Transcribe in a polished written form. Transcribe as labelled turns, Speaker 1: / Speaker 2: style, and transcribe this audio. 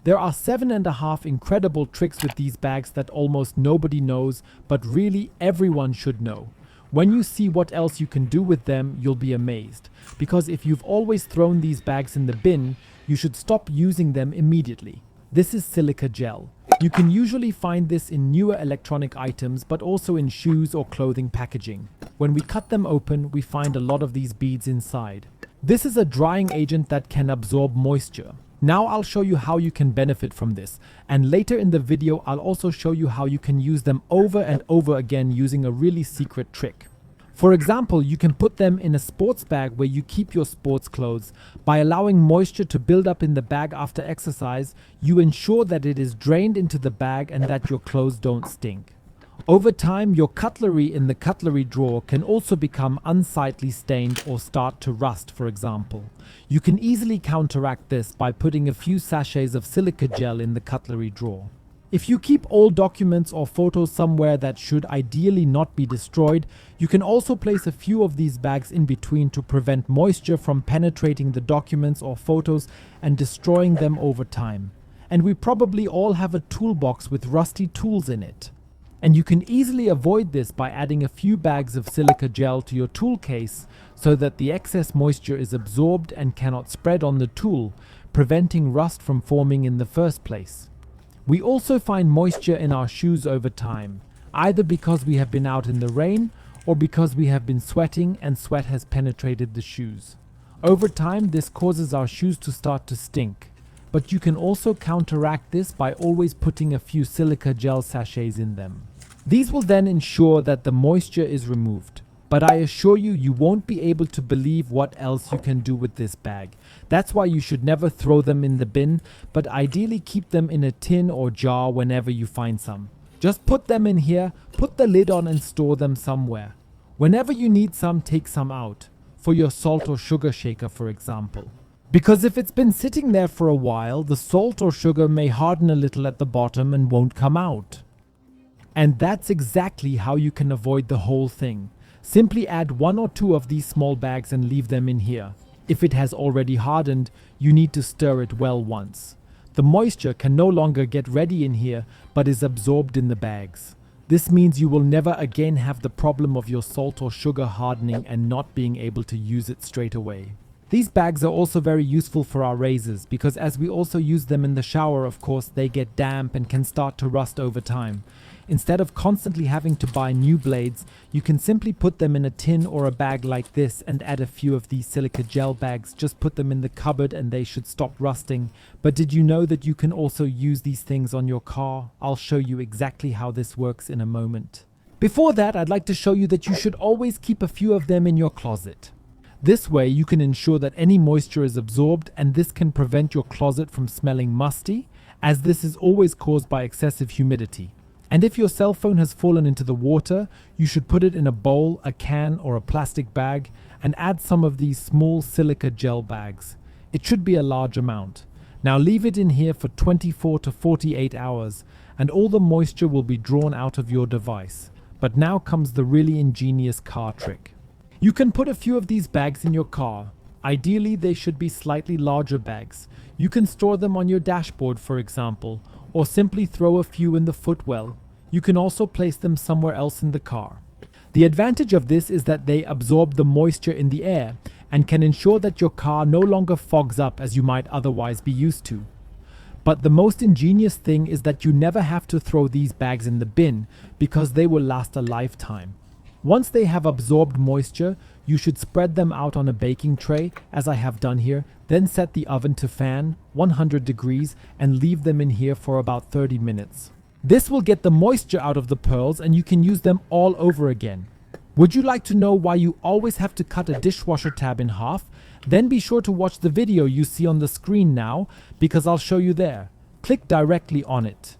Speaker 1: There are 7.5 incredible tricks with these bags that almost nobody knows, but really everyone should know. When you see what else you can do with them, you'll be amazed. Because if you've always thrown these bags in the bin, you should stop using them immediately. This is silica gel. You can usually find this in newer electronic items, but also in shoes or clothing packaging. When we cut them open, we find a lot of these beads inside. This is a drying agent that can absorb moisture. Now I'll show you how you can benefit from this, and later in the video I'll also show you how you can use them over and over again using a really secret trick. For example, you can put them in a sports bag where you keep your sports clothes. By allowing moisture to build up in the bag after exercise, you ensure that it is drained into the bag and that your clothes don't stink. Over time, your cutlery in the cutlery drawer can also become unsightly stained or start to rust, for example. You can easily counteract this by putting a few sachets of silica gel in the cutlery drawer. If you keep old documents or photos somewhere that should ideally not be destroyed, you can also place a few of these bags in between to prevent moisture from penetrating the documents or photos and destroying them over time. And we probably all have a toolbox with rusty tools in it. And you can easily avoid this by adding a few bags of silica gel to your tool case so that the excess moisture is absorbed and cannot spread on the tool, preventing rust from forming in the first place. We also find moisture in our shoes over time, either because we have been out in the rain or because we have been sweating and sweat has penetrated the shoes. Over time, this causes our shoes to start to stink. But you can also counteract this by always putting a few silica gel sachets in them. These will then ensure that the moisture is removed. But I assure you, you won't be able to believe what else you can do with this bag. That's why you should never throw them in the bin, but ideally keep them in a tin or jar whenever you find some. Just put them in here, put the lid on and store them somewhere. Whenever you need some, take some out. For your salt or sugar shaker, for example. Because if it's been sitting there for a while, the salt or sugar may harden a little at the bottom and won't come out. And that's exactly how you can avoid the whole thing. Simply add 1 or 2 of these small bags and leave them in here. If it has already hardened, you need to stir it well once. The moisture can no longer get ready in here, but is absorbed in the bags. This means you will never again have the problem of your salt or sugar hardening and not being able to use it straight away. These bags are also very useful for our razors because as we also use them in the shower, of course, they get damp and can start to rust over time. Instead of constantly having to buy new blades, you can simply put them in a tin or a bag like this and add a few of these silica gel bags. Just put them in the cupboard and they should stop rusting. But did you know that you can also use these things on your car? I'll show you exactly how this works in a moment. Before that, I'd like to show you that you should always keep a few of them in your closet. This way you can ensure that any moisture is absorbed, and this can prevent your closet from smelling musty, as this is always caused by excessive humidity. And if your cell phone has fallen into the water, you should put it in a bowl, a can or a plastic bag and add some of these small silica gel bags. It should be a large amount. Now leave it in here for 24 to 48 hours and all the moisture will be drawn out of your device. But now comes the really ingenious car trick. You can put a few of these bags in your car. Ideally, they should be slightly larger bags. You can store them on your dashboard, for example, or simply throw a few in the footwell. You can also place them somewhere else in the car. The advantage of this is that they absorb the moisture in the air and can ensure that your car no longer fogs up as you might otherwise be used to. But the most ingenious thing is that you never have to throw these bags in the bin because they will last a lifetime. Once they have absorbed moisture, you should spread them out on a baking tray, as I have done here, then set the oven to fan 100 degrees and leave them in here for about 30 minutes. This will get the moisture out of the pearls and you can use them all over again. Would you like to know why you always have to cut a dishwasher tab in half? Then be sure to watch the video you see on the screen now because I'll show you there. Click directly on it.